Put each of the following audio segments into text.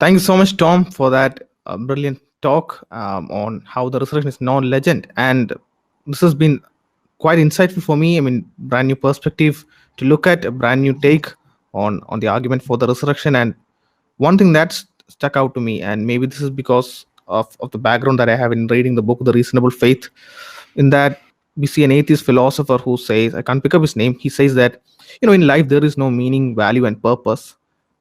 Thank you so much, Tom, for that brilliant talk on how the resurrection is non-legend. And this has been quite insightful for me. I mean, brand new perspective to look at, a brand new take on the argument for the resurrection. And one thing that's stuck out to me, and maybe this is because of the background that I have in reading the book, The Reasonable Faith, in that we see an atheist philosopher who says, I can't pick up his name, he says that, in life there is no meaning, value, and purpose,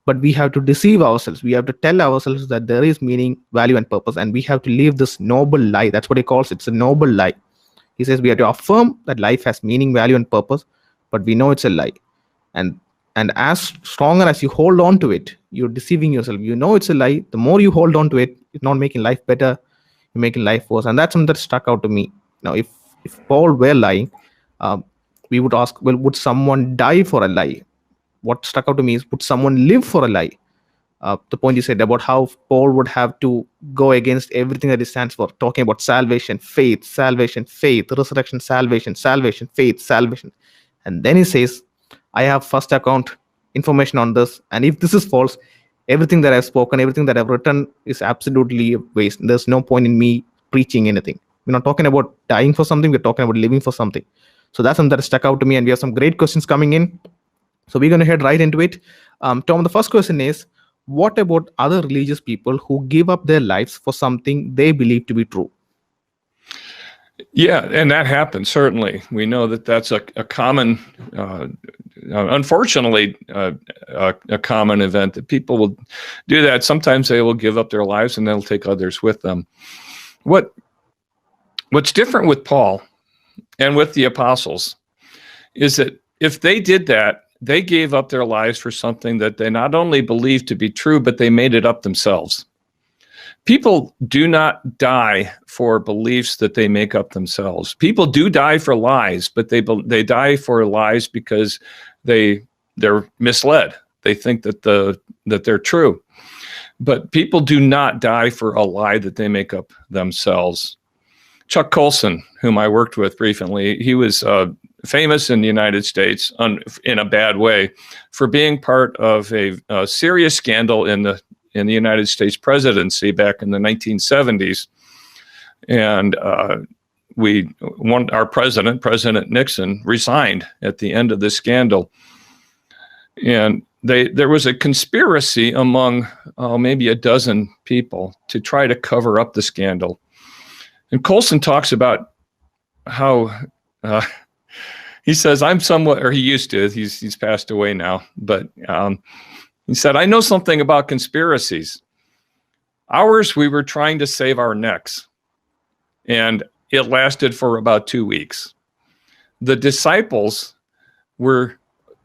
but we have to deceive ourselves. We have to tell ourselves that there is meaning, value, and purpose, and we have to live this noble lie. That's what he calls it. It's a noble lie. He says we have to affirm that life has meaning, value, and purpose, but we know it's a lie. And as stronger as you hold on to it, you're deceiving yourself. You know it's a lie. The more you hold on to it, it's not making life better, you're making life worse. And that's something that stuck out to me. Now, if Paul were lying, we would ask, well, would someone die for a lie? What stuck out to me is, would someone live for a lie? The point you said about how Paul would have to go against everything that he stands for, talking about salvation, faith, resurrection, salvation, faith, salvation. And then he says, I have first account information on this. And if this is false, everything that I've spoken, everything that I've written is absolutely a waste. There's no point in me preaching anything. We're not talking about dying for something. We're talking about living for something. So that's something that stuck out to me. And we have some great questions coming in. So we're going to head right into it. Tom, the first question is, what about other religious people who give up their lives for something they believe to be true? Yeah, and that happens, certainly. We know that that's a common, unfortunately, a common event, that people will do that. Sometimes they will give up their lives and they'll take others with them. What's different with Paul and with the apostles is that if they did that, they gave up their lives for something that they not only believed to be true, but they made it up themselves. People do not die for beliefs that they make up themselves. People do die for lies, but they die for lies because they're misled. They think that they're true. But people do not die for a lie that they make up themselves. Chuck Colson, whom I worked with briefly, he was famous in the United States in a bad way for being part of a serious scandal in the United States presidency back in the 1970s. And our President Nixon, resigned at the end of the scandal. And there was a conspiracy among maybe a dozen people to try to cover up the scandal. And Colson talks about how he says, I'm somewhat, or he used to, he's passed away now, but he said, I know something about conspiracies. Ours, we were trying to save our necks, and it lasted for about 2 weeks. The disciples were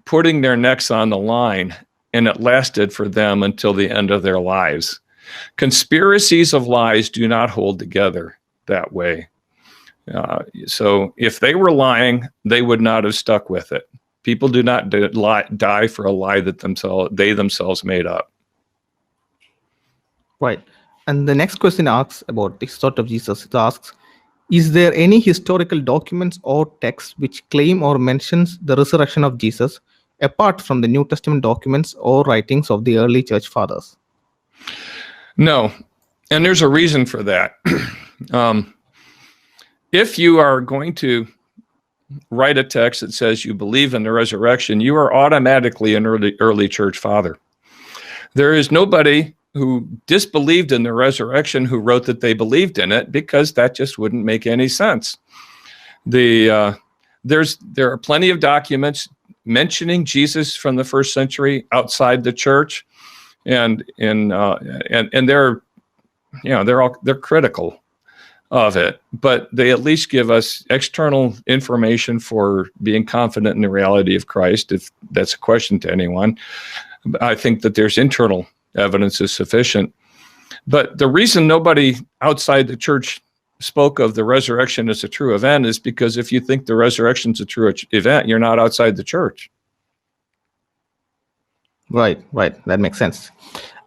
putting their necks on the line, and it lasted for them until the end of their lives. Conspiracies of lies do not hold together that way. So if they were lying, they would not have stuck with it. People do not die for a lie that they themselves made up. Right. And the next question asks about the sort of Jesus. It asks, is there any historical documents or texts which claim or mentions the resurrection of Jesus apart from the New Testament documents or writings of the early church fathers? No. And there's a reason for that. If you are going to write a text that says you believe in the resurrection, you are automatically an early church father. There is nobody who disbelieved in the resurrection who wrote that they believed in it, because that just wouldn't make any sense. There are plenty of documents mentioning Jesus from the first century outside the church, and they're critical of it, but they at least give us external information for being confident in the reality of Christ, if that's a question to anyone. I think that there's internal evidence is sufficient. But the reason nobody outside the church spoke of the resurrection as a true event is because if you think the resurrection is a true event, you're not outside the church. Right. That makes sense.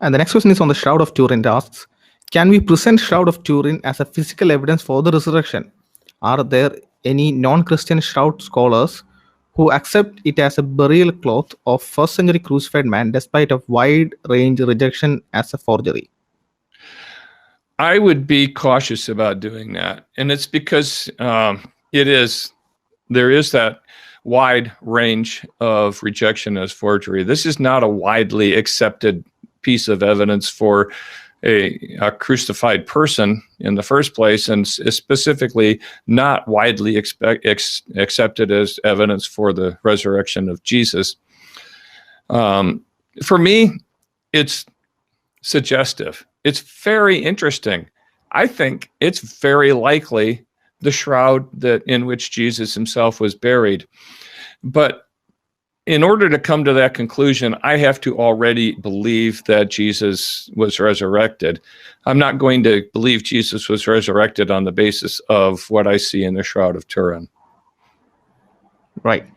And the next question is on the Shroud of Turin. It asks, can we present Shroud of Turin as a physical evidence for the resurrection? Are there any non-Christian shroud scholars who accept it as a burial cloth of first century crucified man despite a wide range rejection as a forgery? I would be cautious about doing that. And it's because there is that wide range of rejection as forgery. This is not a widely accepted piece of evidence for a crucified person in the first place, and specifically not widely accepted as evidence for the resurrection of Jesus. For me, it's suggestive. It's very interesting. I think it's very likely the shroud in which Jesus himself was buried. But in order to come to that conclusion, I have to already believe that Jesus was resurrected. I'm not going to believe Jesus was resurrected on the basis of what I see in the Shroud of Turin. Right.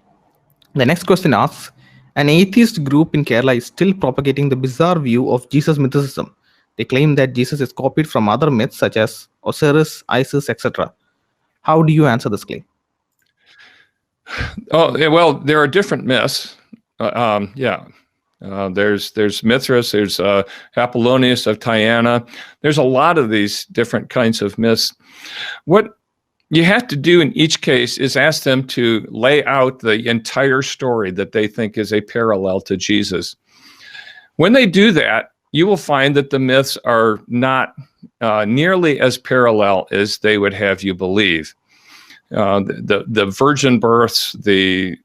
The next question asks, an atheist group in Kerala is still propagating the bizarre view of Jesus mythicism. They claim that Jesus is copied from other myths such as Osiris, Isis, etc. How do you answer this claim? Oh, well, there are different myths. There's Mithras, there's Apollonius of Tyana. There's a lot of these different kinds of myths. What you have to do in each case is ask them to lay out the entire story that they think is a parallel to Jesus. When they do that, you will find that the myths are not nearly as parallel as they would have you believe. The virgin births, the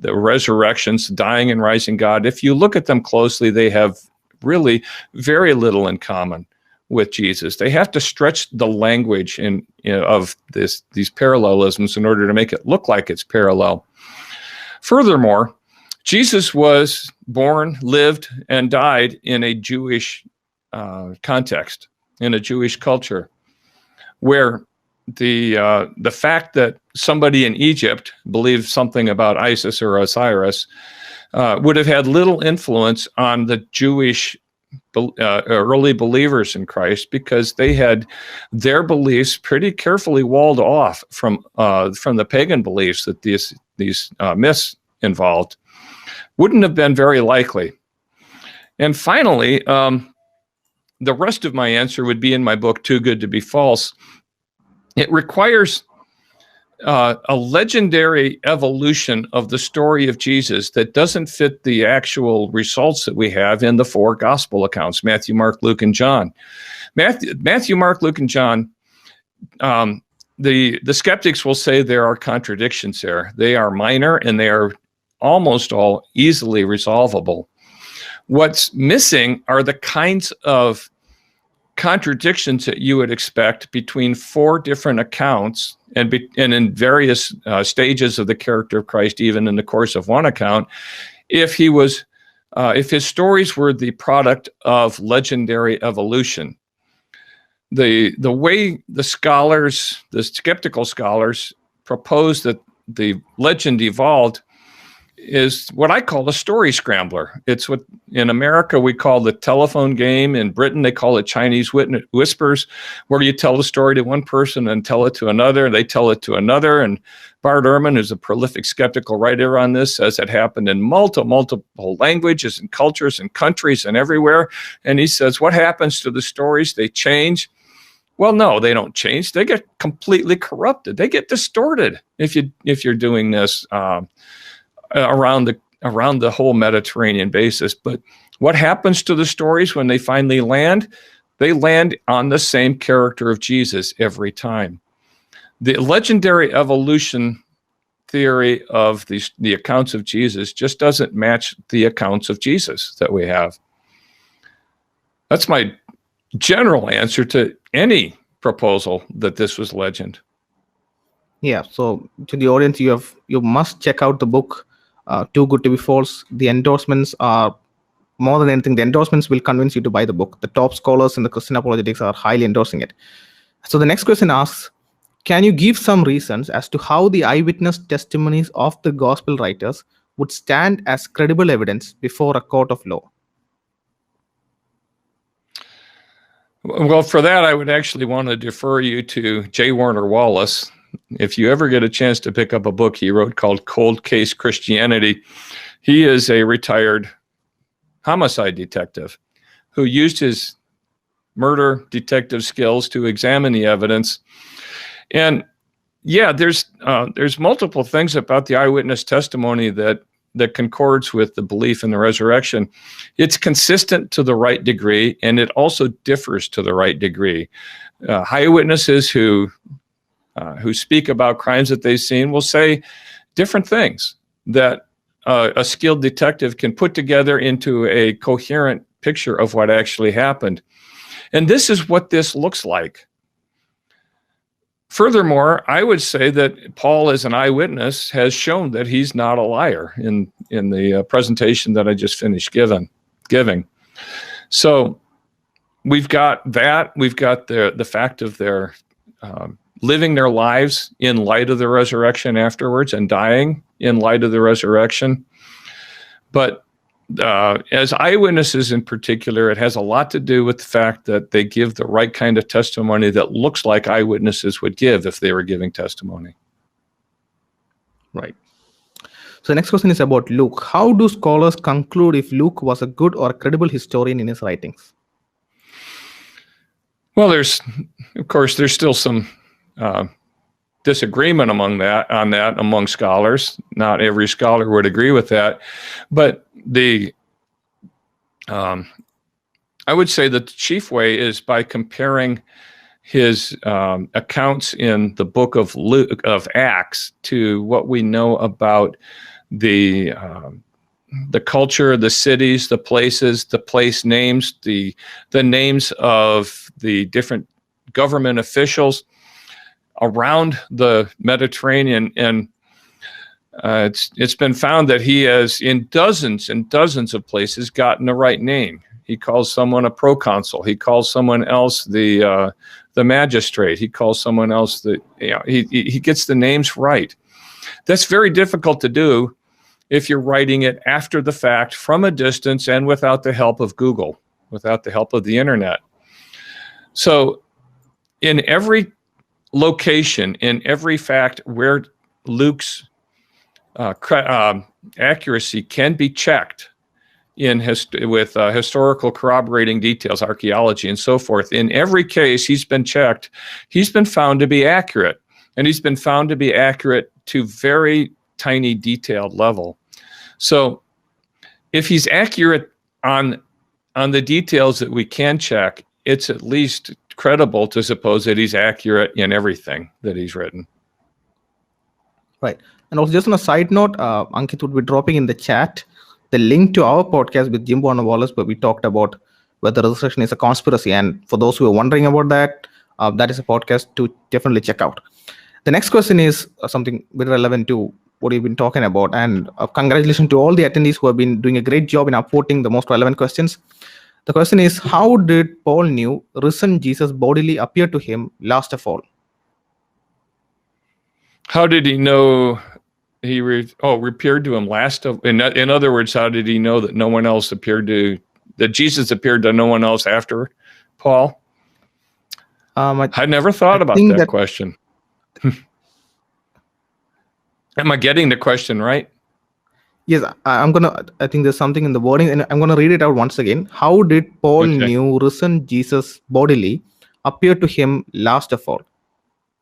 resurrections, dying and rising God. If you look at them closely, they have really very little in common with Jesus. They have to stretch the language of these parallelisms in order to make it look like it's parallel. Furthermore, Jesus was born, lived, and died in a Jewish context, in a Jewish culture, where the fact that somebody in Egypt believed something about Isis or Osiris would have had little influence on the Jewish early believers in Christ, because they had their beliefs pretty carefully walled off from the pagan beliefs that these myths involved. Wouldn't have been very likely. And finally, the rest of my answer would be in my book, Too Good to Be False. It requires a legendary evolution of the story of Jesus that doesn't fit the actual results that we have in the four gospel accounts, Matthew, Mark, Luke, and John. Matthew, Mark, Luke, and John, the skeptics will say there are contradictions there. They are minor, and they are almost all easily resolvable. What's missing are the kinds of contradictions that you would expect between four different accounts and in various stages of the character of Christ, even in the course of one account, if his stories were the product of legendary evolution. The way the skeptical scholars propose that the legend evolved is what I call a story scrambler. It's what in America we call the telephone game. In Britain, they call it Chinese whispers, where you tell the story to one person and tell it to another. They tell it to another. And Bart Ehrman, who's a prolific skeptical writer on this, says it happened in multiple languages and cultures and countries and everywhere. And he says, what happens to the stories? They change. Well, no, they don't change. They get completely corrupted. They get distorted if you're doing this around the whole Mediterranean basis. But what happens to the stories when they finally land? They land on the same character of Jesus every time. The legendary evolution theory of the accounts of Jesus just doesn't match the accounts of Jesus that we have. That's my general answer to any proposal that this was legend. Yeah, so to the audience, you must check out the book, Too Good to Be False. The endorsements are more than anything. The endorsements will convince you to buy the book. The top scholars in the Christian Apologetics are highly endorsing it. So the next question asks, can you give some reasons as to how the eyewitness testimonies of the gospel writers would stand as credible evidence before a court of law? Well, for that, I would actually want to defer you to J. Warner Wallace, If you ever get a chance to pick up a book he wrote called Cold Case Christianity, he is a retired homicide detective who used his murder detective skills to examine the evidence. And yeah, there's multiple things about the eyewitness testimony that concords with the belief in the resurrection. It's consistent to the right degree, and it also differs to the right degree. Eyewitnesses who speak about crimes that they've seen will say different things that a skilled detective can put together into a coherent picture of what actually happened. And this is what this looks like. Furthermore, I would say that Paul, as an eyewitness, has shown that he's not a liar in the presentation that I just finished giving. So we've got that. We've got the fact of their living their lives in light of the resurrection afterwards and dying in light of the resurrection. But as eyewitnesses in particular, it has a lot to do with the fact that they give the right kind of testimony that looks like eyewitnesses would give if they were giving testimony. Right. So the next question is about Luke. How do scholars conclude if Luke was a good or credible historian in his writings? Well, there's still some disagreement on that among scholars. Not every scholar would agree with that, but I would say that the chief way is by comparing his accounts in the book of Acts to what we know about the culture, the cities, the places, the place names, the names of the different government officials around the Mediterranean. And it's been found that he has, in dozens and dozens of places, gotten the right name. He calls someone a proconsul. He calls someone else the magistrate. He calls someone else he gets the names right. That's very difficult to do if you're writing it after the fact, from a distance, and without the help of Google, without the help of the internet. So in every location, in every fact where Luke's accuracy can be checked with historical corroborating details, archaeology, and so forth, in every case he's been checked, he's been found to be accurate. And he's been found to be accurate to very tiny detailed level. So if he's accurate on the details that we can check, it's at least credible to suppose that he's accurate in everything that he's written. Right. And also, just on a side note, Ankit would be dropping in the chat the link to our podcast with Jimbo and Wallace, where we talked about whether resurrection is a conspiracy. And for those who are wondering about that, that is a podcast to definitely check out. The next question is something very relevant to what you've been talking about. And congratulations to all the attendees who have been doing a great job in upvoting the most relevant questions. The question is, how did Paul knew risen Jesus bodily appeared to him last of all? How did he know he appeared to him last of? In other words, how did he know that no one else that Jesus appeared to no one else after Paul? I never thought about that question. Am I getting the question right? Yes, I think there's something in the wording, and I'm going to read it out once again. How did Paul knew risen Jesus bodily appeared to him last of all?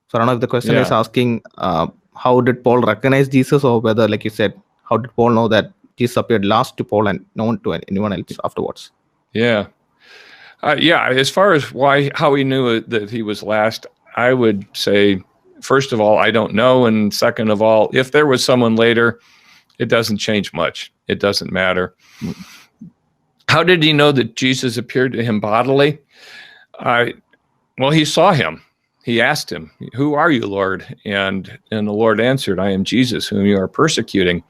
So I don't know if the question is asking how did Paul recognize Jesus, or whether, like you said, how did Paul know that Jesus appeared last to Paul and known to anyone else afterwards? Yeah. As far as how he knew that he was last, I would say, first of all, I don't know. And second of all, if there was someone later, it doesn't change much. It doesn't matter. How did he know that Jesus appeared to him bodily? Well, he saw him. He asked him, "Who are you, Lord?" And the Lord answered, "I am Jesus, whom you are persecuting."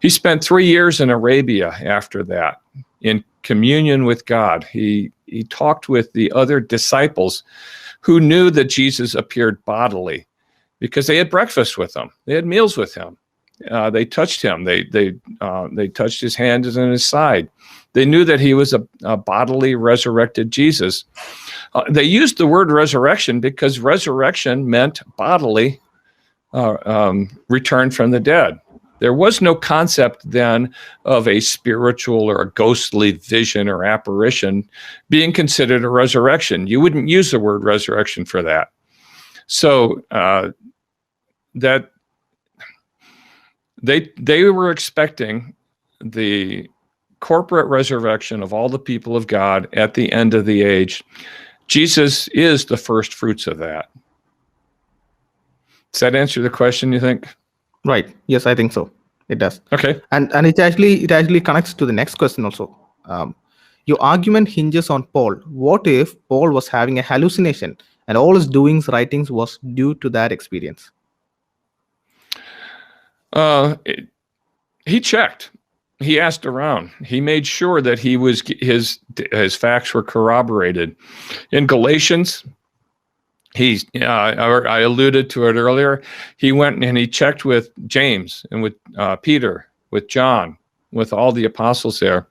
He spent 3 years in Arabia after that, in communion with God. He talked with the other disciples who knew that Jesus appeared bodily because they had breakfast with him. They had meals with him. They touched him. They touched his hands and his side. They knew that he was a bodily resurrected Jesus. They used the word resurrection because resurrection meant bodily returned from the dead. There was no concept then of a spiritual or a ghostly vision or apparition being considered a resurrection. You wouldn't use the word resurrection for that. So that they were expecting the corporate resurrection of all the people of God at the end of the age. Jesus is the first fruits of that. Does that answer the question, you think? Right. Yes, I think so. It does. Okay. And it actually connects to the next question also. Your argument hinges on Paul. What if Paul was having a hallucination and all his doings, writings was due to that experience? He checked. He asked around. He made sure that his facts were corroborated. In Galatians, I alluded to it earlier. He went and he checked with James and with Peter, with John, with all the apostles there.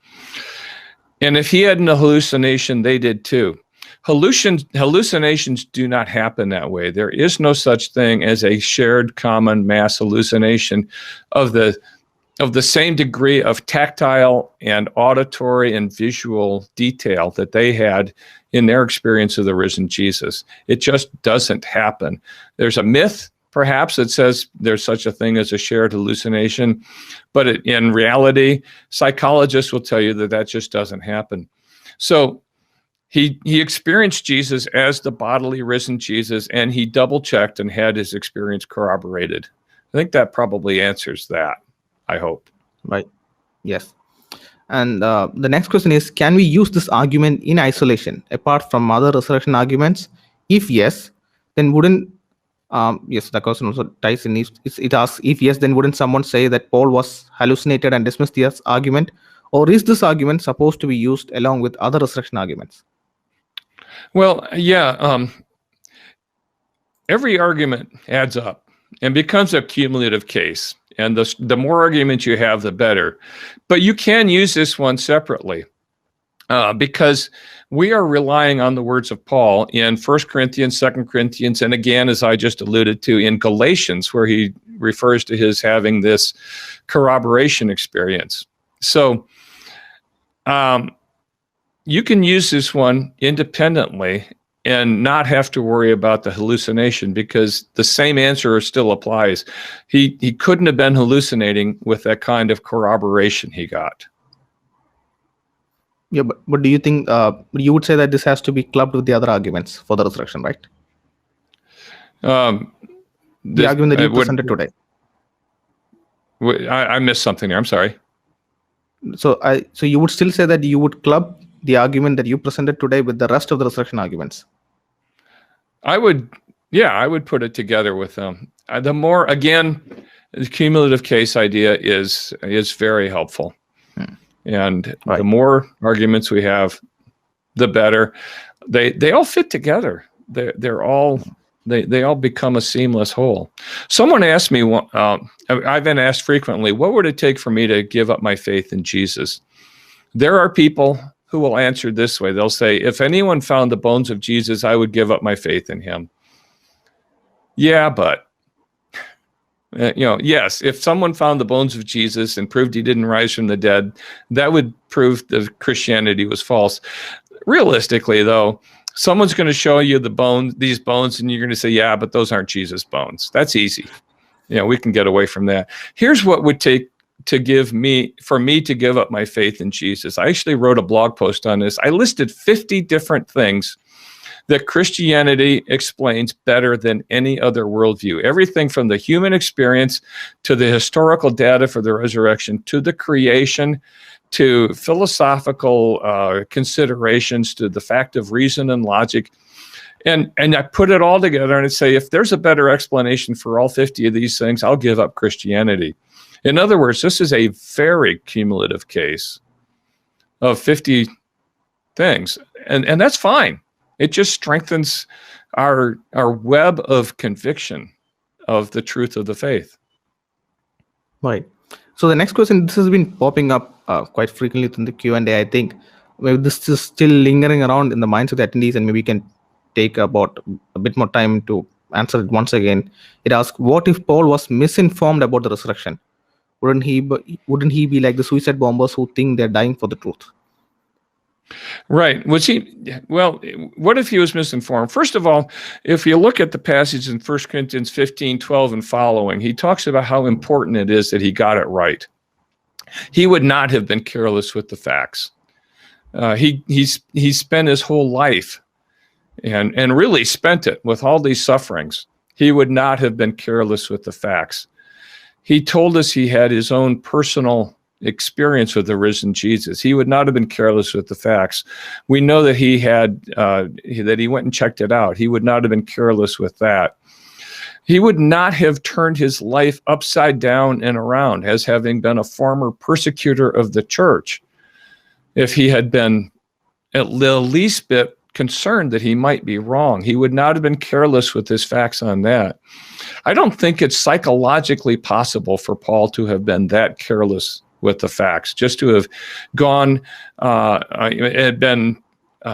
And if he had an hallucination, they did too. Hallucinations do not happen that way. There is no such thing as a shared common mass hallucination of the same degree of tactile and auditory and visual detail that they had in their experience of the risen Jesus. It just doesn't happen. There's a myth, perhaps, that says there's such a thing as a shared hallucination, but in reality, psychologists will tell you that just doesn't happen. So he experienced Jesus as the bodily risen Jesus, and he double-checked and had his experience corroborated. I think that probably answers that, I hope. Right. Yes. And the next question is, can we use this argument in isolation, apart from other resurrection arguments? If yes, then wouldn't, yes, the question also ties in, it asks, if yes, then wouldn't someone say that Paul was hallucinated and dismiss this argument? Or is this argument supposed to be used along with other resurrection arguments? Well, yeah, every argument adds up and becomes a cumulative case. And the more arguments you have, the better. But you can use this one separately because we are relying on the words of Paul in 1 Corinthians, 2 Corinthians, and again, as I just alluded to, in Galatians, where he refers to his having this corroboration experience. So you can use this one independently and not have to worry about the hallucination, because the same answer still applies. He couldn't have been hallucinating with that kind of corroboration he got. Yeah, but do you think you would say that this has to be clubbed with the other arguments for the resurrection, right? The argument that you presented today. I missed something there. I'm sorry. So you would still say that you would club the argument that you presented today with the rest of the resurrection arguments? I would put it together with them. The more, again, the cumulative case idea is very helpful. And right. The more arguments we have, the better. They all fit together. They all become a seamless whole. Someone asked me, I've been asked frequently, what would it take for me to give up my faith in Jesus? There are people who will answer this way. They'll say, if anyone found the bones of Jesus, I would give up my faith in him. Yeah, but, yes, if someone found the bones of Jesus and proved he didn't rise from the dead, that would prove that Christianity was false. Realistically, though, someone's going to show you these bones, and you're going to say, yeah, but those aren't Jesus' bones. That's easy. We can get away from that. Here's what would take for me to give up my faith in Jesus. I actually wrote a blog post on this. I listed 50 different things that Christianity explains better than any other worldview. Everything from the human experience to the historical data for the resurrection to the creation to philosophical considerations to the fact of reason and logic. And I put it all together and I say, if there's a better explanation for all 50 of these things, I'll give up Christianity. In other words, this is a very cumulative case of 50 things. And that's fine. It just strengthens our web of conviction of the truth of the faith. Right. So the next question, this has been popping up quite frequently in the Q&A. I think maybe this is still lingering around in the minds of the attendees, and maybe we can take about a bit more time to answer it once again. It asks, what if Paul was misinformed about the resurrection? Wouldn't he be like the suicide bombers who think they're dying for the truth? Right. Well, what if he was misinformed? First of all, if you look at the passage in 1 Corinthians 15:12 and following, he talks about how important it is that he got it right. He would not have been careless with the facts. He spent his whole life and really spent it with all these sufferings. He would not have been careless with the facts. He told us he had his own personal experience with the risen Jesus. He would not have been careless with the facts. We know that he had that he went and checked it out. He would not have been careless with that. He would not have turned his life upside down and around as having been a former persecutor of the church if he had been at the least bit concerned that he might be wrong. He would not have been careless with his facts on that. I don't think it's psychologically possible for Paul to have been that careless with the facts, just to have gone, had been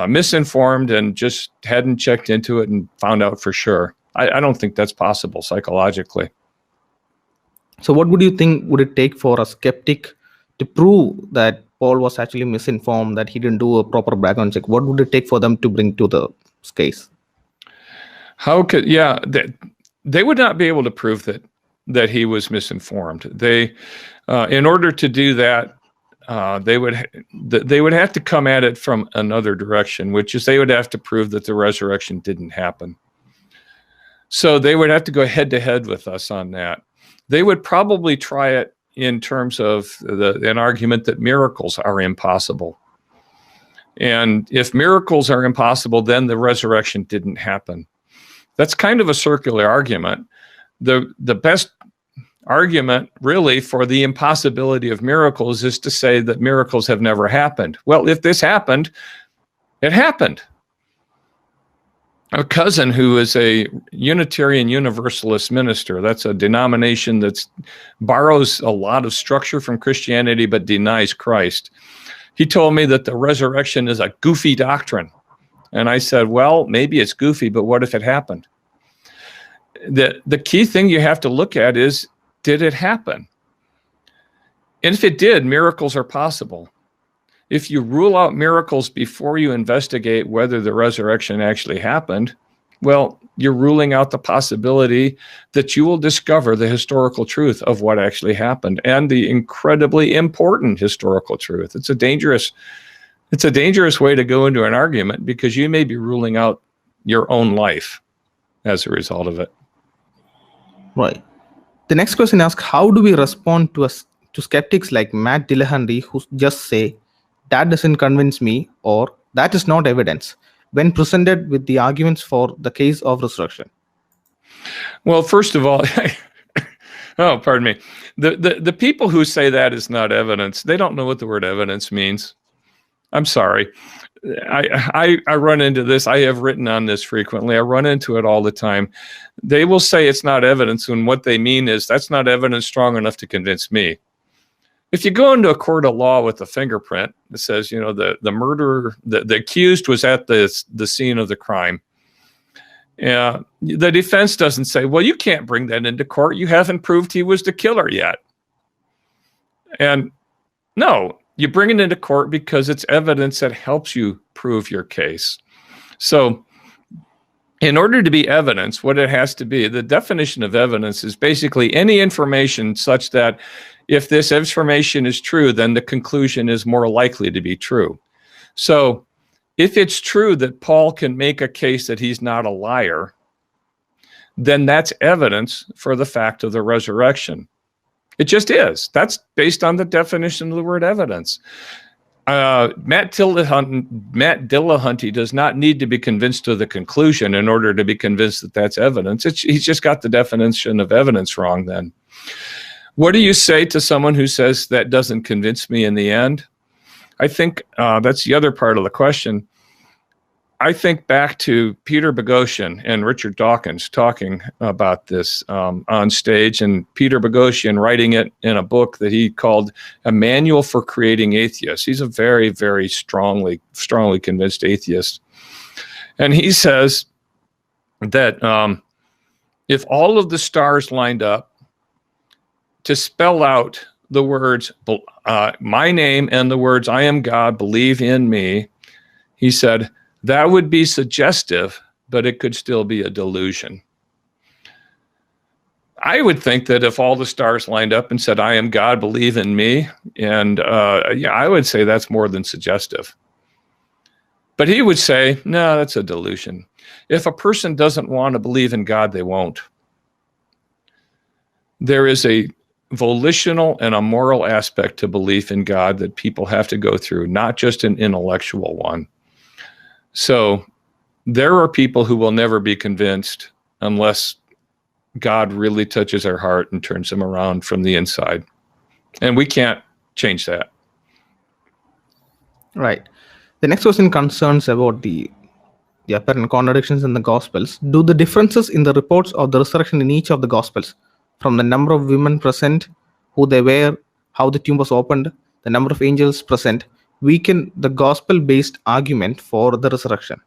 misinformed and just hadn't checked into it and found out for sure. I don't think that's possible psychologically. So what would you think would it take for a skeptic to prove that Paul was actually misinformed, that he didn't do a proper background check? What would it take for them to bring to the case? They would not be able to prove that he was misinformed. They, in order to do that, they would have to come at it from another direction, which is they would have to prove that the resurrection didn't happen. So they would have to go head to head with us on that. They would probably try it in terms of an argument that miracles are impossible. And if miracles are impossible, then the resurrection didn't happen. That's kind of a circular argument. The best argument really for the impossibility of miracles is to say that miracles have never happened. Well, if this happened, it happened. A cousin who is a Unitarian Universalist minister, that's a denomination that borrows a lot of structure from Christianity but denies Christ. He told me that the resurrection is a goofy doctrine. And I said, well, maybe it's goofy, but what if it happened? The key thing you have to look at is, did it happen? And if it did, miracles are possible. If you rule out miracles before you investigate whether the resurrection actually happened, well, you're ruling out the possibility that you will discover the historical truth of what actually happened and the incredibly important historical truth. It's a dangerous way to go into an argument because you may be ruling out your own life as a result of it. Right. The next question asks, how do we respond to skeptics like Matt Dillahunty who just say, that doesn't convince me, or that is not evidence, when presented with the arguments for the case of resurrection? Well, first of all, oh, pardon me. The people who say that is not evidence, they don't know what the word evidence means. I'm sorry. I run into this. I have written on this frequently. I run into it all the time. They will say it's not evidence when what they mean is that's not evidence strong enough to convince me. If you go into a court of law with a fingerprint that says, the murderer, the accused was at the scene of the crime, the defense doesn't say, well, you can't bring that into court. You haven't proved he was the killer yet. And no, you bring it into court because it's evidence that helps you prove your case. So in order to be evidence, what it has to be, the definition of evidence is basically any information such that if this information is true, then the conclusion is more likely to be true. So if it's true that Paul can make a case that he's not a liar, then that's evidence for the fact of the resurrection. It just is. That's based on the definition of the word evidence. Matt Dillahunty does not need to be convinced of the conclusion in order to be convinced that that's evidence. He's just got the definition of evidence wrong then. What do you say to someone who says that doesn't convince me in the end? I think that's the other part of the question. I think back to Peter Boghossian and Richard Dawkins talking about this on stage, and Peter Boghossian writing it in a book that he called A Manual for Creating Atheists. He's a very, very strongly convinced atheist. And he says that if all of the stars lined up to spell out the words, my name and the words, I am God, believe in me, he said, that would be suggestive, but it could still be a delusion. I would think that if all the stars lined up and said, I am God, believe in me, and I would say that's more than suggestive. But he would say, no, that's a delusion. If a person doesn't want to believe in God, they won't. There is a volitional and a moral aspect to belief in God that people have to go through, not just an intellectual one. So there are people who will never be convinced unless God really touches their heart and turns them around from the inside. And we can't change that. Right. The next question concerns about the apparent contradictions in the Gospels. Do the differences in the reports of the resurrection in each of the Gospels, from the number of women present, who they were, how the tomb was opened, the number of angels present, weaken the gospel-based argument for the resurrection?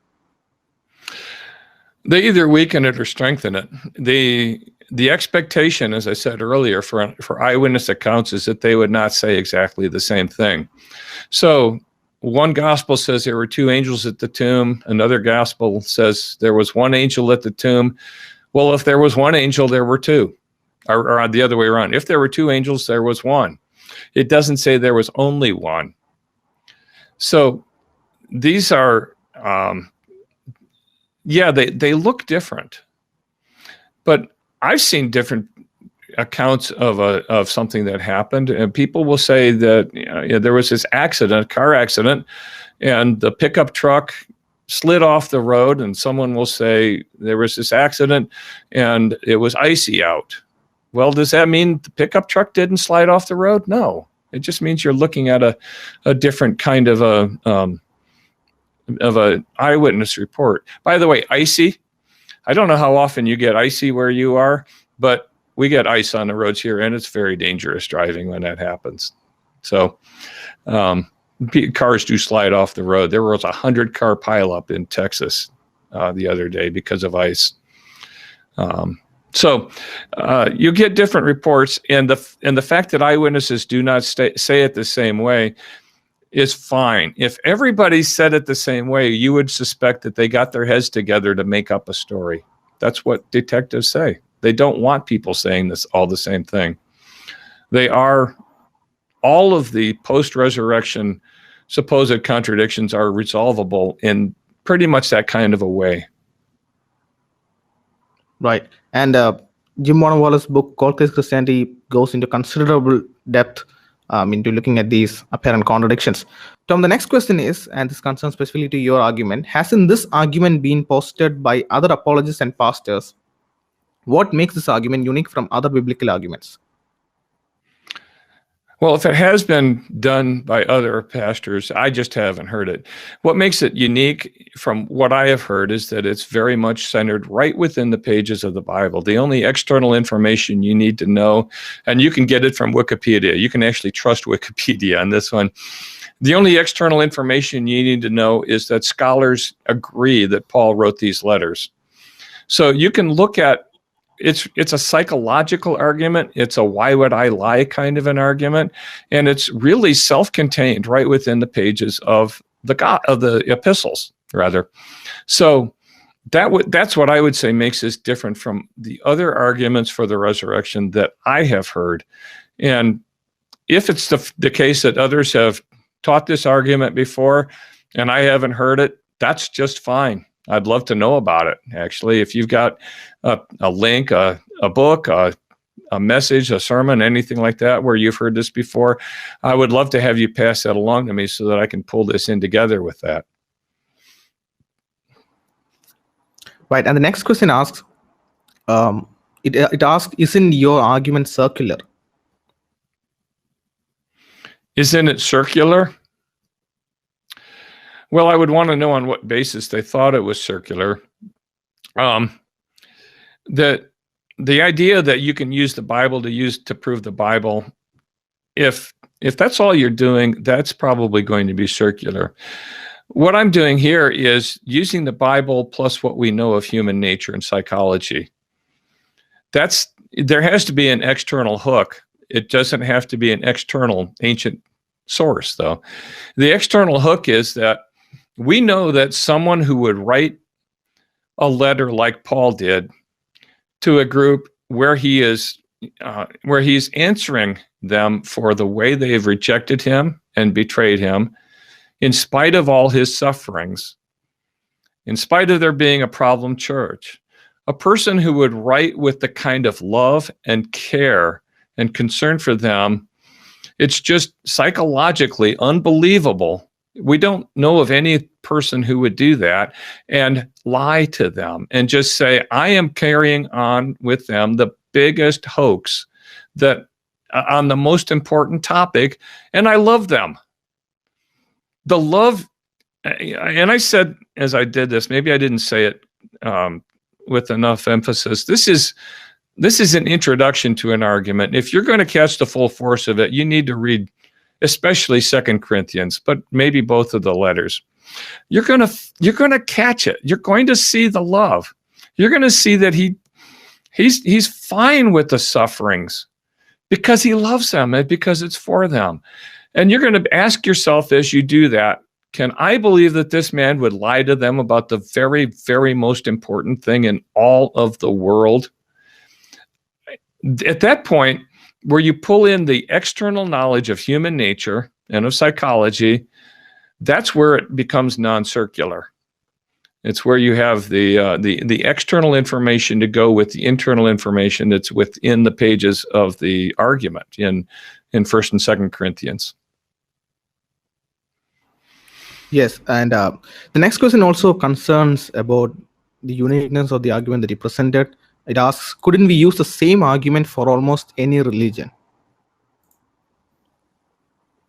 They either weaken it or strengthen it. The expectation, as I said earlier, for eyewitness accounts is that they would not say exactly the same thing. So one gospel says there were two angels at the tomb. Another gospel says there was one angel at the tomb. Well, if there was one angel, there were two. Or the other way around. If there were two angels, there was one. It doesn't say there was only one. So these are, they look different. But I've seen different accounts of something that happened, and people will say that there was this car accident, and the pickup truck slid off the road, and someone will say there was this accident and it was icy out. Well, does that mean the pickup truck didn't slide off the road? No. It just means you're looking at a different kind of a eyewitness report. By the way, icy, I don't know how often you get icy where you are, but we get ice on the roads here, and it's very dangerous driving when that happens. So cars do slide off the road. There was a 100-car pileup in Texas the other day because of ice. So you get different reports, and the fact that eyewitnesses do not say it the same way is fine. If everybody said it the same way, you would suspect that they got their heads together to make up a story. That's what detectives say. They don't want people saying this all the same thing. They are, all of the post-resurrection supposed contradictions are resolvable in pretty much that kind of a way. Right. And Jim Wallace's book, Cold Case Christianity, goes into considerable depth into looking at these apparent contradictions. Tom, the next question is, and this concerns specifically to your argument, hasn't this argument been posted by other apologists and pastors? What makes this argument unique from other biblical arguments? Well, if it has been done by other pastors, I just haven't heard it. What makes it unique from what I have heard is that it's very much centered right within the pages of the Bible. The only external information you need to know, and you can get it from Wikipedia. You can actually trust Wikipedia on this one. The only external information you need to know is that scholars agree that Paul wrote these letters. So you can look at it's a psychological argument. It's a why would I lie kind of an argument, and it's really self-contained right within the pages of the epistles, rather. So that's what I would say makes this different from the other arguments for the resurrection that I have heard. And if it's the case that others have taught this argument before and I haven't heard it, that's just fine. I'd love to know about it, actually. If you've got a link, a book, a message, a sermon, anything like that where you've heard this before, I would love to have you pass that along to me so that I can pull this in together with that. Right, and the next question asks, it asks, isn't your argument circular? Isn't it circular? Well, I would want to know on what basis they thought it was circular. That the idea that you can use the Bible to prove the Bible, if that's all you're doing, that's probably going to be circular. What I'm doing here is using the Bible plus what we know of human nature and psychology. there has to be an external hook. It doesn't have to be an external ancient source, though. The external hook is that we know that someone who would write a letter like Paul did to a group where he's answering them for the way they have rejected him and betrayed him, in spite of all his sufferings, in spite of there being a problem church, a person who would write with the kind of love and care and concern for them, it's just psychologically unbelievable. We don't know of any person who would do that and lie to them and just say, I am carrying on with them the biggest hoax that on the most important topic, and I love them. The love, and I said as I did this, maybe I didn't say it with enough emphasis. This is an introduction to an argument. If you're going to catch the full force of it, you need to read especially 2 Corinthians, but maybe both of the letters. You're going to catch it. You're going to see the love. You're going to see that he's fine with the sufferings because he loves them and because it's for them. And you're going to ask yourself as you do that, can I believe that this man would lie to them about the very, very most important thing in all of the world? At that point, where you pull in the external knowledge of human nature and of psychology, that's where it becomes non-circular. It's where you have the external information to go with the internal information that's within the pages of the argument in 1st and 2nd Corinthians. Yes, and the next question also concerns about the uniqueness of the argument that he presented. It asks, couldn't we use the same argument for almost any religion?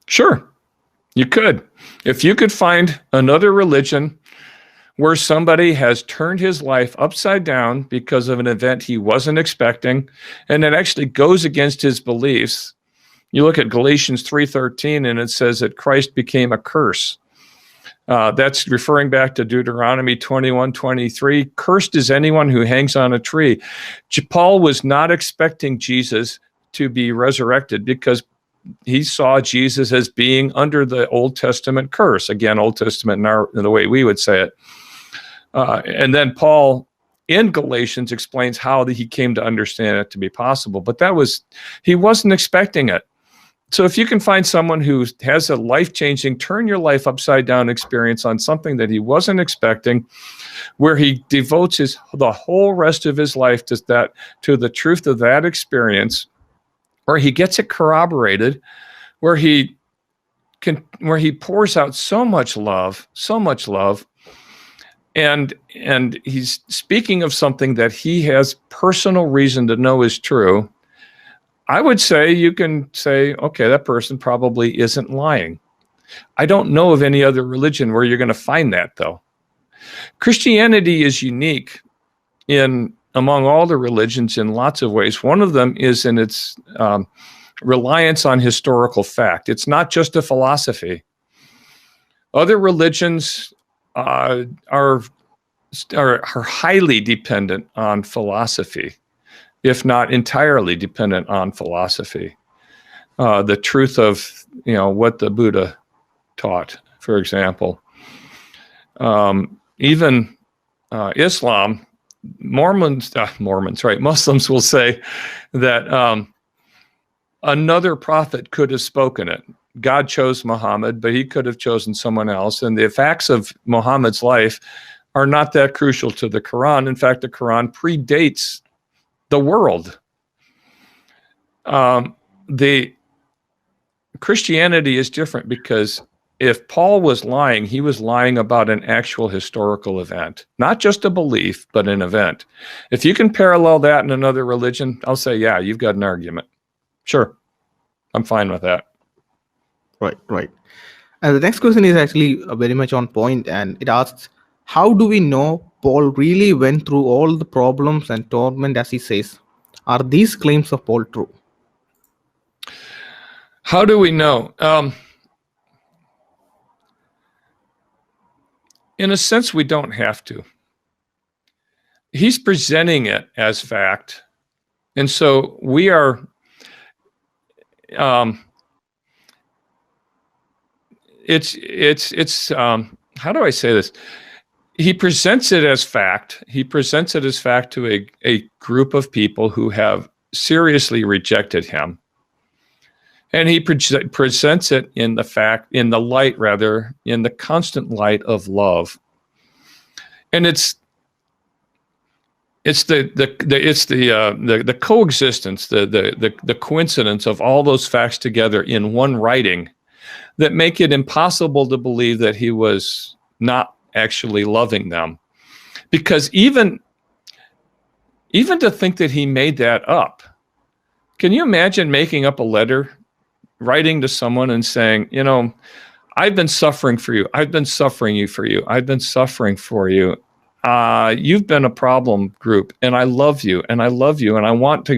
Sure, you could. If you could find another religion where somebody has turned his life upside down because of an event he wasn't expecting, and it actually goes against his beliefs. You look at Galatians 3:13, and it says that Christ became a curse. That's referring back to Deuteronomy 21:23. Cursed is anyone who hangs on a tree. Paul was not expecting Jesus to be resurrected because he saw Jesus as being under the Old Testament curse. Again, Old Testament in the way we would say it. And then Paul in Galatians explains how he came to understand it to be possible. But he wasn't expecting it. So if you can find someone who has a life-changing, turn your life upside down experience on something that he wasn't expecting, where he devotes the whole rest of his life to the truth of that experience, where he gets it corroborated, where he pours out so much love, and he's speaking of something that he has personal reason to know is true, I would say you can say, okay, that person probably isn't lying. I don't know of any other religion where you're going to find that, though. Christianity is unique among all the religions in lots of ways. One of them is in its reliance on historical fact. It's not just a philosophy. Other religions are highly dependent on philosophy, if not entirely dependent on philosophy. The truth of what the Buddha taught, for example. Even Islam, Muslims will say that another prophet could have spoken it. God chose Muhammad, but he could have chosen someone else. And the facts of Muhammad's life are not that crucial to the Quran. In fact, the Quran predates the world. The Christianity is different because if Paul was lying, he was lying about an actual historical event, not just a belief, but an event. If you can parallel that in another religion, I'll say, yeah, you've got an argument. Sure, I'm fine with that. Right. And the next question is actually very much on point, and it asks, how do we know Paul really went through all the problems and torment as he says? Are these claims of Paul true? How do we know? In a sense, we don't have to. He's presenting it as fact. And so we are, how do I say this? He presents it as fact. He presents it as fact to a group of people who have seriously rejected him. And he presents it in the constant light of love. And it's the coexistence, the coincidence of all those facts together in one writing that make it impossible to believe that he was not actually loving them. Because even to think that he made that up, can you imagine making up a letter, writing to someone and saying, I've been suffering for you. I've been suffering for you. I've been suffering for you. You've been a problem group, and I love you, and I love you, and I want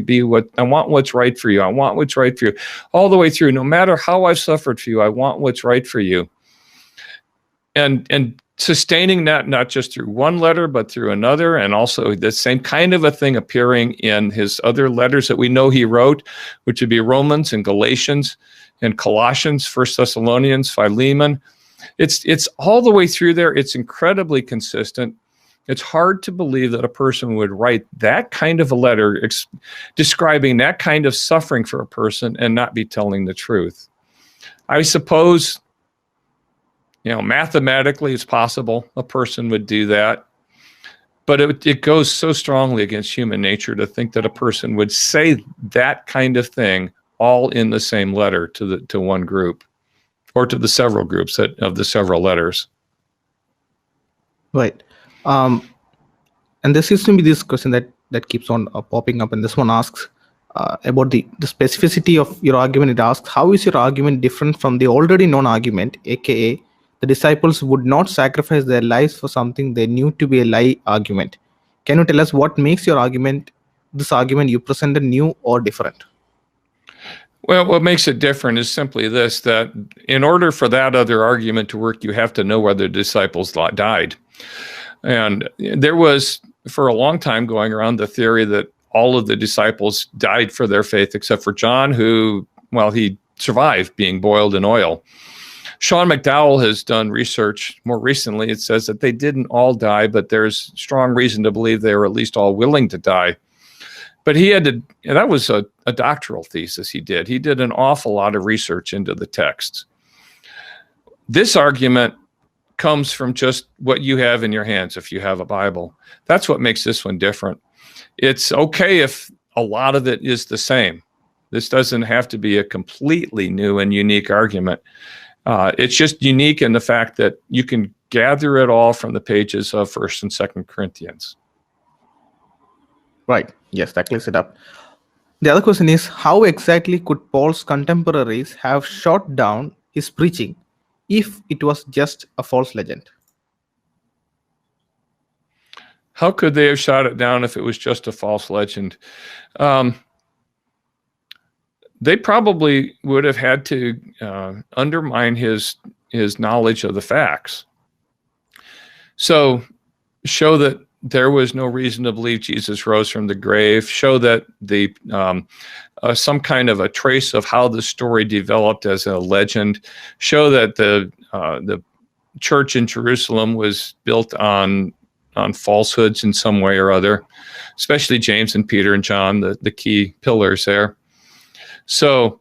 what's right for you. I want what's right for you all the way through. No matter how I've suffered for you, I want what's right for you. And sustaining that not just through one letter, but through another, and also the same kind of a thing appearing in his other letters that we know he wrote, which would be Romans and Galatians and Colossians, 1 Thessalonians, Philemon. It's all the way through there. It's incredibly consistent. It's hard to believe that a person would write that kind of a letter describing that kind of suffering for a person and not be telling the truth. I suppose, mathematically it's possible a person would do that, but it goes so strongly against human nature to think that a person would say that kind of thing all in the same letter to one group, or to the several groups of the several letters. Right. And there seems to be this question that keeps on popping up, and this one asks about the specificity of your argument. It asks, how is your argument different from the already known argument, aka the disciples would not sacrifice their lives for something they knew to be a lie argument? Can you tell us what makes this argument you presented new or different? Well, what makes it different is simply this, that in order for that other argument to work, you have to know whether the disciples died. And there was, for a long time, going around the theory that all of the disciples died for their faith, except for John, who, he survived being boiled in oil. Sean McDowell has done research more recently. It says that they didn't all die, but there's strong reason to believe they were at least all willing to die. But he had to, and that was a doctoral thesis he did. He did an awful lot of research into the texts. This argument comes from just what you have in your hands if you have a Bible. That's what makes this one different. It's okay if a lot of it is the same. This doesn't have to be a completely new and unique argument. It's just unique in the fact that you can gather it all from the pages of 1st and 2nd Corinthians. Right. Yes, that clears it up. The other question is, how exactly could Paul's contemporaries have shot down his preaching if it was just a false legend? How could they have shot it down if it was just a false legend? They probably would have had to undermine his knowledge of the facts. So show that there was no reason to believe Jesus rose from the grave, show that the some kind of a trace of how the story developed as a legend, show that the church in Jerusalem was built on falsehoods in some way or other, especially James and Peter and John, the key pillars there. So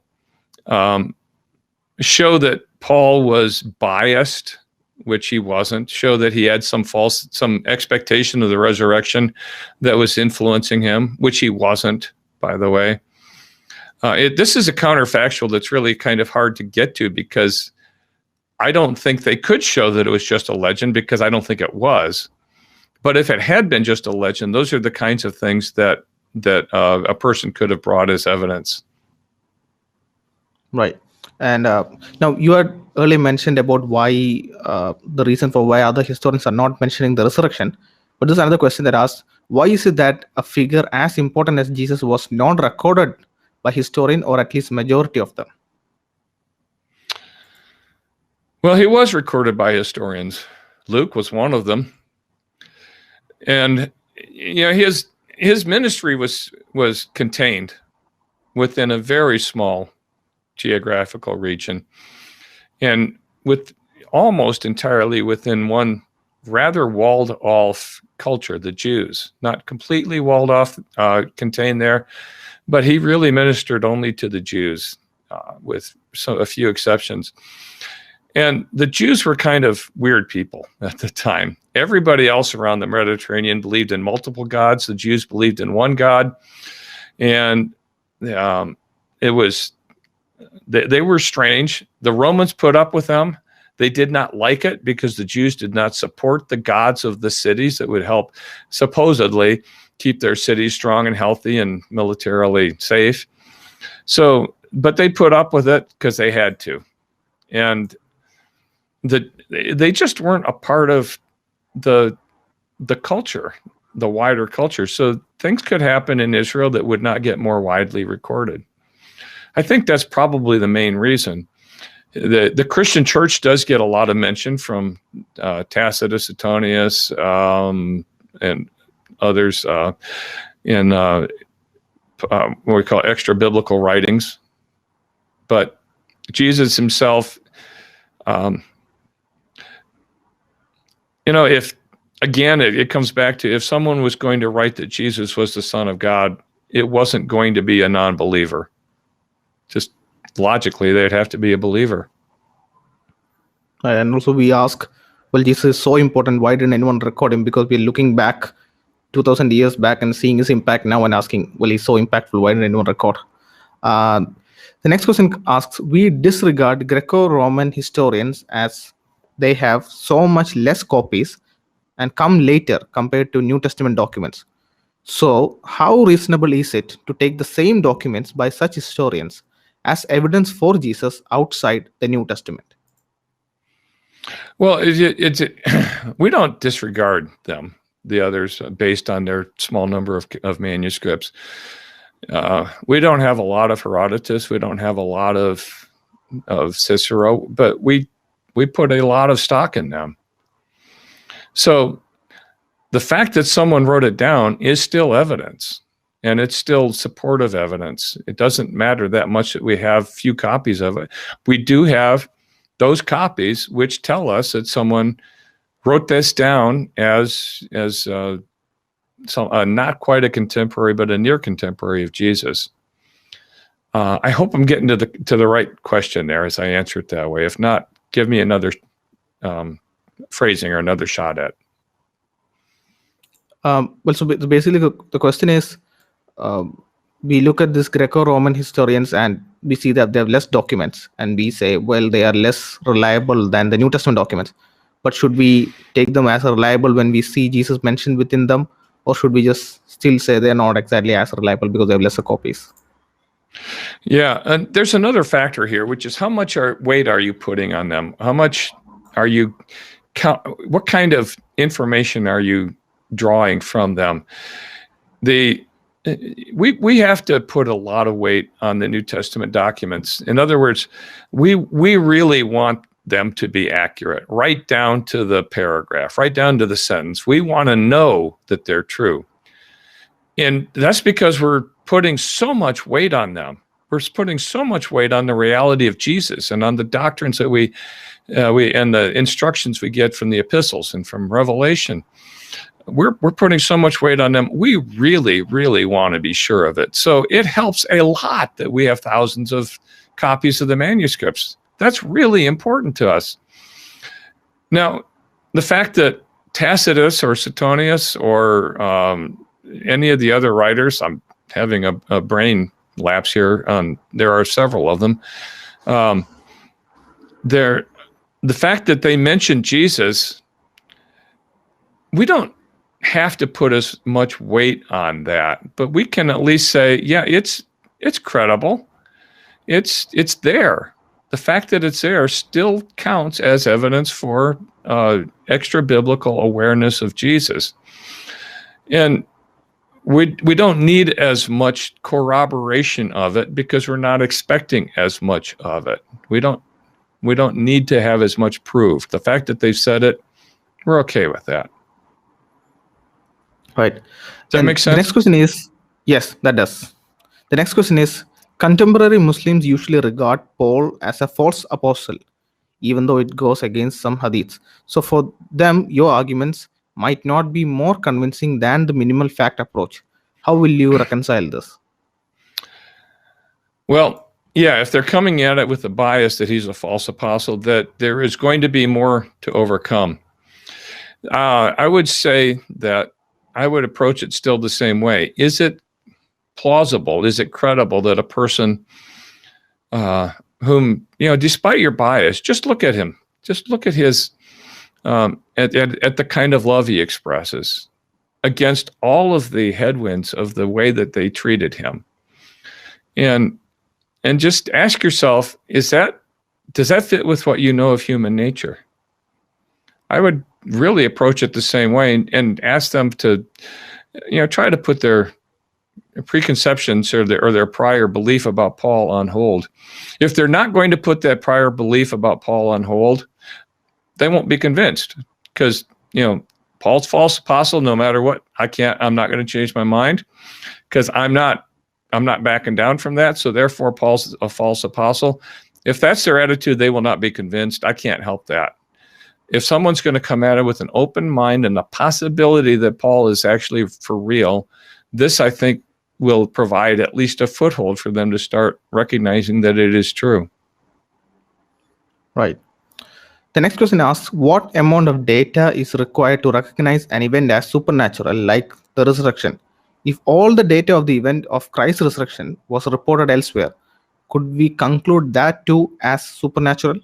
show that Paul was biased, which he wasn't. Show that he had some expectation of the resurrection that was influencing him, which he wasn't, by the way. This is a counterfactual that's really kind of hard to get to, because I don't think they could show that it was just a legend, because I don't think it was. But if it had been just a legend, those are the kinds of things that a person could have brought as evidence. Right. And now you had earlier mentioned about why the reason for why other historians are not mentioning the resurrection. But there's another question that asks, why is it that a figure as important as Jesus was not recorded by historian, or at least majority of them? Well, he was recorded by historians. Luke was one of them. And his his ministry was contained within a very small geographical region, and with almost entirely within one rather walled off culture, the Jews. Not completely walled off, contained there, but he really ministered only to the Jews, with a few exceptions. And the Jews were kind of weird people at the time. Everybody else around the Mediterranean believed in multiple gods. The Jews believed in one God. And it was, they were strange. The Romans put up with them. They did not like it because the Jews did not support the gods of the cities that would help supposedly keep their cities strong and healthy and militarily safe. So, but they put up with it because they had to. And they just weren't a part of the culture, the wider culture. So things could happen in Israel that would not get more widely recorded. I think that's probably the main reason. The Christian church does get a lot of mention from Tacitus, Suetonius, and others in what we call extra biblical writings. But Jesus himself, if, again, it comes back to, if someone was going to write that Jesus was the Son of God, it wasn't going to be a non-believer. Just logically, they'd have to be a believer. And also we ask, well, Jesus is so important, why didn't anyone record him? Because we're looking back 2000 years back and seeing his impact now and asking, well, he's so impactful, why didn't anyone record? The next question asks, we disregard Greco-Roman historians as they have so much less copies and come later compared to New Testament documents. So how reasonable is it to take the same documents by such historians as evidence for Jesus outside the New Testament? Well, we don't disregard them, the others, based on their small number of manuscripts. We don't have a lot of Herodotus. We don't have a lot of Cicero, but we put a lot of stock in them. So the fact that someone wrote it down is still evidence, and it's still supportive evidence. It doesn't matter that much that we have few copies of it. We do have those copies which tell us that someone wrote this down as not quite a contemporary, but a near contemporary of Jesus. I hope I'm getting to the right question there as I answer it that way. If not, give me another phrasing or another shot at. So basically the question is, we look at this Greco-Roman historians and we see that they have less documents, and we say, well, they are less reliable than the New Testament documents. But should we take them as reliable when we see Jesus mentioned within them, or should we just still say they're not exactly as reliable because they have lesser copies? Yeah, and there's another factor here, which is how much weight are you putting on them? How much are you? What kind of information are you drawing from them? We have to put a lot of weight on the New Testament documents. In other words, we really want them to be accurate, right down to the paragraph, right down to the sentence. We want to know that they're true. And that's because we're putting so much weight on them. We're putting so much weight on the reality of Jesus and on the doctrines that we and the instructions we get from the epistles and from Revelation. We're putting so much weight on them. We really, really want to be sure of it. So it helps a lot that we have thousands of copies of the manuscripts. That's really important to us. Now, the fact that Tacitus or Suetonius or any of the other writers, I'm having a brain lapse here. There are several of them. The fact that they mention Jesus, we don't have to put as much weight on that, but we can at least say, yeah, it's credible. It's there. The fact that it's there still counts as evidence for extra biblical awareness of Jesus. And we don't need as much corroboration of it because we're not expecting as much of it. We don't need to have as much proof. The fact that they've said it, we're okay with that. Right. Does that And make the next sense? question is, yes, that does. The next question is, contemporary Muslims usually regard Paul as a false apostle, even though it goes against some hadiths. So for them, your arguments might not be more convincing than the minimal fact approach. How will you reconcile this? Well, yeah, if they're coming at it with the bias that he's a false apostle, that there is going to be more to overcome. I would say that I would approach it still the same way. Is it plausible? Is it credible that a person whom, despite your bias, just look at him. Just look at his, at the kind of love he expresses against all of the headwinds of the way that they treated him. And just ask yourself, does that fit with what you know of human nature? I would really approach it the same way and ask them to, try to put their preconceptions or their prior belief about Paul on hold. If they're not going to put that prior belief about Paul on hold, they won't be convinced, because, Paul's false apostle, no matter what, I'm not going to change my mind, because I'm not backing down from that. So therefore, Paul's a false apostle. If that's their attitude, they will not be convinced. I can't help that. If someone's going to come at it with an open mind and the possibility that Paul is actually for real, this, I think, will provide at least a foothold for them to start recognizing that it is true. Right. The next question asks, what amount of data is required to recognize an event as supernatural, like the resurrection? If all the data of the event of Christ's resurrection was reported elsewhere, could we conclude that too as supernatural?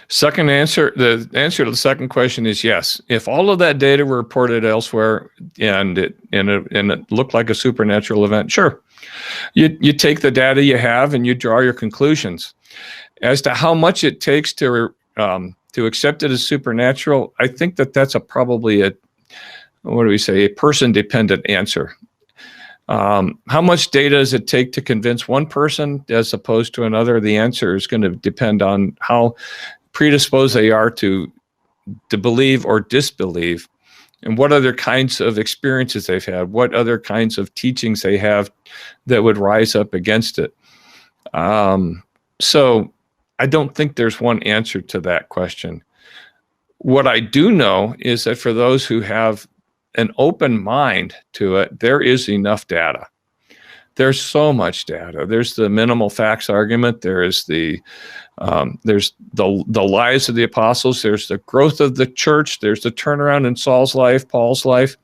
The answer to the second question is yes. If all of that data were reported elsewhere and it looked like a supernatural event, sure. You take the data you have and you draw your conclusions. As to how much it takes to accept it as supernatural, I think that's probably a person-dependent answer. How much data does it take to convince one person as opposed to another? The answer is going to depend on how predisposed they are to believe or disbelieve, and what other kinds of experiences they've had, what other kinds of teachings they have that would rise up against it. So I don't think there's one answer to that question. What I do know is that for those who have an open mind to it, there is enough data. There's so much data. There's the minimal facts argument. There is there's the lives of the apostles. There's the growth of the church. There's the turnaround in Saul's life, Paul's life.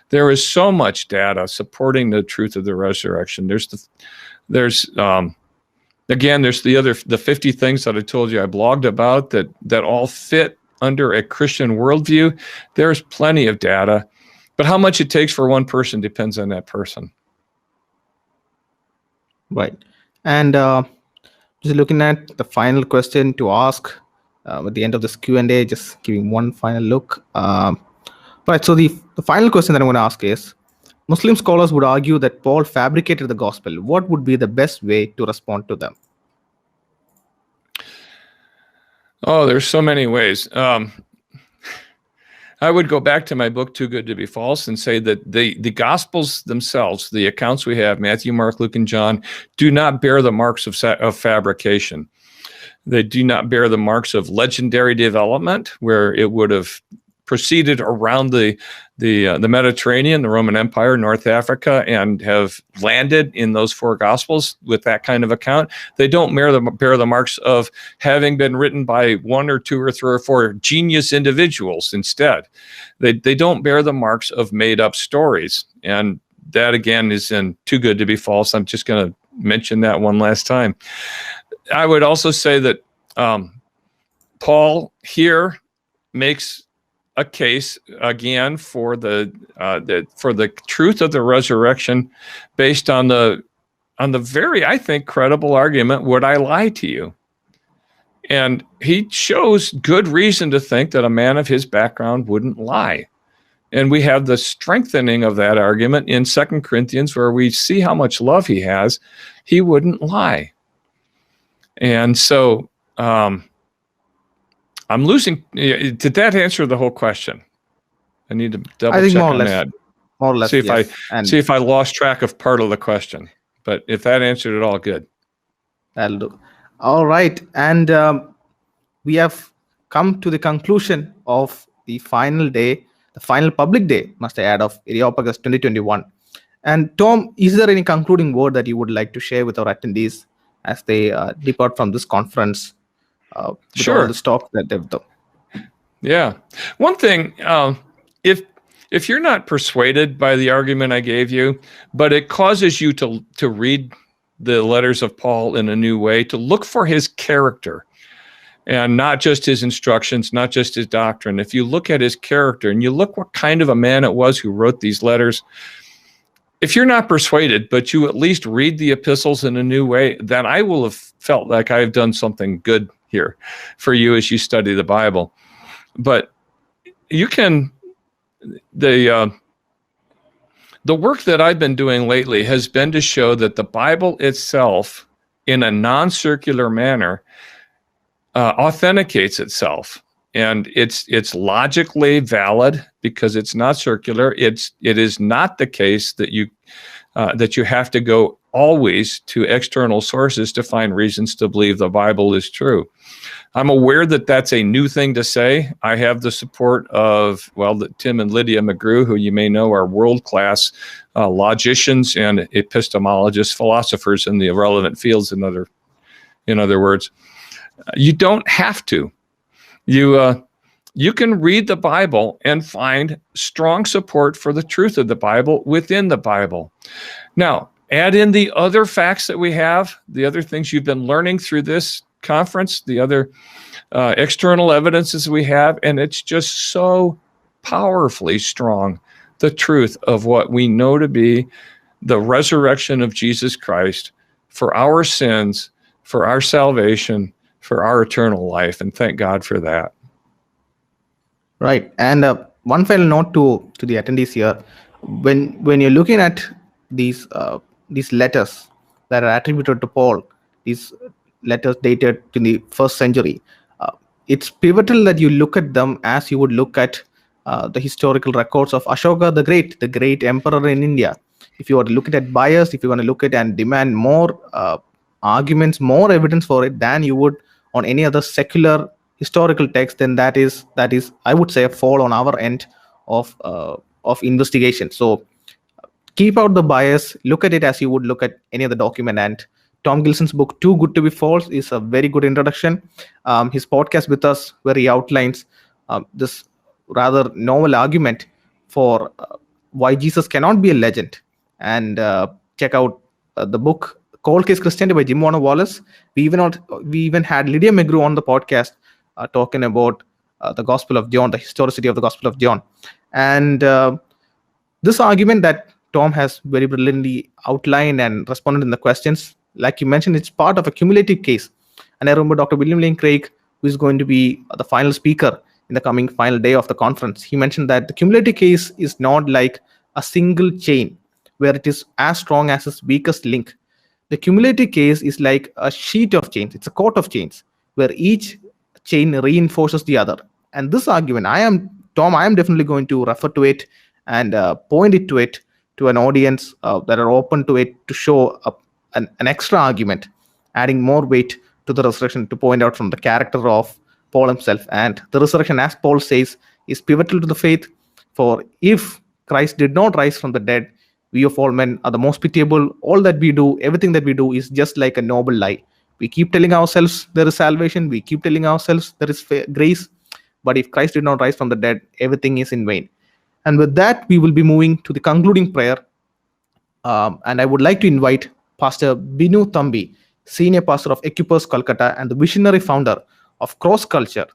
There is so much data supporting the truth of the resurrection. There's the 50 things that I told you I blogged about that all fit under a Christian worldview. There's plenty of data. But how much it takes for one person depends on that person. Right. And just looking at the final question to ask at the end of this Q&A, just giving one final look. Right. So the final question that I'm going to ask is, Muslim scholars would argue that Paul fabricated the gospel. What would be the best way to respond to them? Oh, there's so many ways. I would go back to my book, Too Good to Be False, and say that the Gospels themselves, the accounts we have, Matthew, Mark, Luke, and John, do not bear the marks of fabrication. They do not bear the marks of legendary development, where it would have proceeded around the Mediterranean, the Roman Empire, North Africa, and have landed in those four Gospels with that kind of account. They don't bear the marks of having been written by one or two or three or four genius individuals. Instead, they don't bear the marks of made-up stories. And that, again, is in Too Good to Be False. I'm just going to mention that one last time. I would also say that Paul here makes a case again for the truth of the resurrection, based on the very, I think, credible argument, would I lie to you? And he shows good reason to think that a man of his background wouldn't lie. And we have the strengthening of that argument in 2 Corinthians, where we see how much love he has. He wouldn't lie. And so I'm losing. Did that answer the whole question? I need to double check on that. More or less, See if yes. I lost track of part of the question. But if that answered it all, good. That'll do. All right. And we have come to the conclusion of the final day, the final public day, must I add, of Areopagus 2021. And Tom, is there any concluding word that you would like to share with our attendees as they depart from this conference with Sure. all the talk that they've done? Yeah. One thing, if you're not persuaded by the argument I gave you, but it causes you to read the letters of Paul in a new way, to look for his character and not just his instructions, not just his doctrine. If you look at his character and you look what kind of a man it was who wrote these letters, if you're not persuaded, but you at least read the epistles in a new way, then I will have felt like I've done something good here for you as you study the Bible. But you can, the work that I've been doing lately has been to show that the Bible itself, in a non-circular manner, authenticates itself, and it's logically valid because it's not circular. It is not the case that you have to go always to external sources to find reasons to believe the Bible is true. I'm aware that that's a new thing to say. I have the support of, Tim and Lydia McGrew, who you may know are world-class logicians and epistemologists, philosophers in the relevant fields, in other words. You don't have to. You can read the Bible and find strong support for the truth of the Bible within the Bible. Now, add in the other facts that we have, the other things you've been learning through this conference, the other external evidences we have, and it's just so powerfully strong, the truth of what we know to be the resurrection of Jesus Christ for our sins, for our salvation, for our eternal life, and thank God for that. Right. And one final note to the attendees here: when you're looking at these letters that are attributed to Paul, these letters dated to the 1st century, it's pivotal that you look at them as you would look at the historical records of Ashoka the great emperor in India. If you are looking at bias, if you want to look at and demand more arguments, more evidence for it than you would on any other secular historical text, then that is I would say a fall on our end of investigation. So keep out the bias, look at it as you would look at any other document. And Tom Gilson's book Too Good to Be False is a very good introduction. His podcast with us, where he outlines this rather novel argument for why Jesus cannot be a legend. And check out the book Cold Case Christianity by Jim Warner Wallace. We even had Lydia McGrew on the podcast talking about the Gospel of John, the historicity of the Gospel of John. And this argument that Tom has very brilliantly outlined and responded in the questions, like you mentioned, it's part of a cumulative case. And I remember Dr. William Lane Craig, who is going to be the final speaker in the coming final day of the conference, he mentioned that the cumulative case is not like a single chain where it is as strong as its weakest link. The cumulative case is like a sheet of chains. It's a coat of chains where each chain reinforces the other. And this argument, I am definitely going to refer to it and point it to an audience that are open to it, to show an extra argument, adding more weight to the resurrection, to point out from the character of Paul himself. And the resurrection, as Paul says, is pivotal to the faith. For if Christ did not rise from the dead, we of all men are the most pitiable. All that we do, everything that we do, is just like a noble lie. We keep telling ourselves there is salvation. We keep telling ourselves there is grace. But if Christ did not rise from the dead, everything is in vain. And with that, we will be moving to the concluding prayer. And I would like to invite Pastor Binu Thambi, Senior Pastor of Equippers, Kolkata, and the visionary founder of Cross Culture.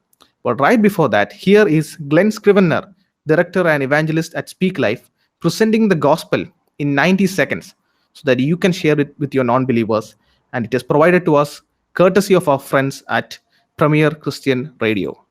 But right before that, here is Glenn Scrivener, Director and Evangelist at Speak Life, presenting the gospel in 90 seconds so that you can share it with your non-believers. And it is provided to us courtesy of our friends at Premier Christian Radio.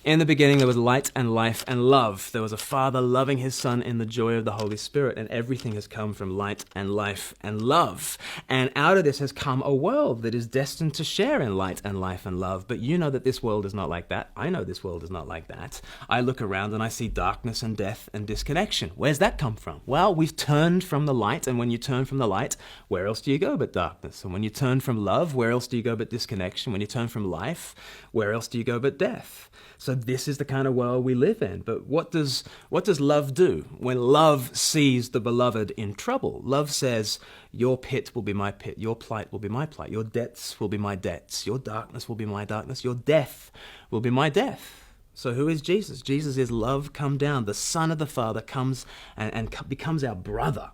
In the beginning there was light and life and love. There was a Father loving his Son in the joy of the Holy Spirit, and everything has come from light and life and love. And out of this has come a world that is destined to share in light and life and love. But you know that this world is not like that. I know this world is not like that. I look around and I see darkness and death and disconnection. Where's that come from? Well, we've turned from the light, and when you turn from the light, where else do you go but darkness? And when you turn from love, where else do you go but disconnection? When you turn from life, where else do you go but death? So this is the kind of world we live in. But what does love do? When love sees the beloved in trouble, love says, your pit will be my pit, your plight will be my plight, your debts will be my debts, your darkness will be my darkness, your death will be my death. So who is Jesus? Jesus is love come down. The Son of the Father comes and becomes our brother,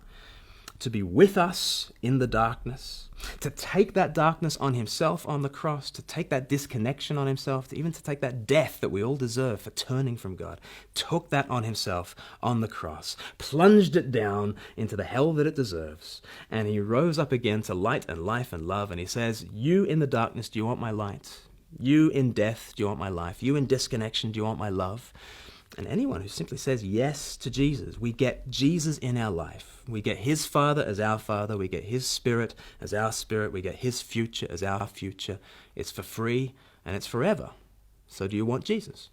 to be with us in the darkness, to take that darkness on himself on the cross, to take that disconnection on himself, even to take that death that we all deserve for turning from God, took that on himself on the cross, plunged it down into the hell that it deserves, and he rose up again to light and life and love, and he says, you in the darkness, do you want my light? You in death, do you want my life? You in disconnection, do you want my love? And anyone who simply says yes to Jesus, we get Jesus in our life. We get his Father as our Father. We get his Spirit as our Spirit. We get his future as our future. It's for free and it's forever. So do you want Jesus?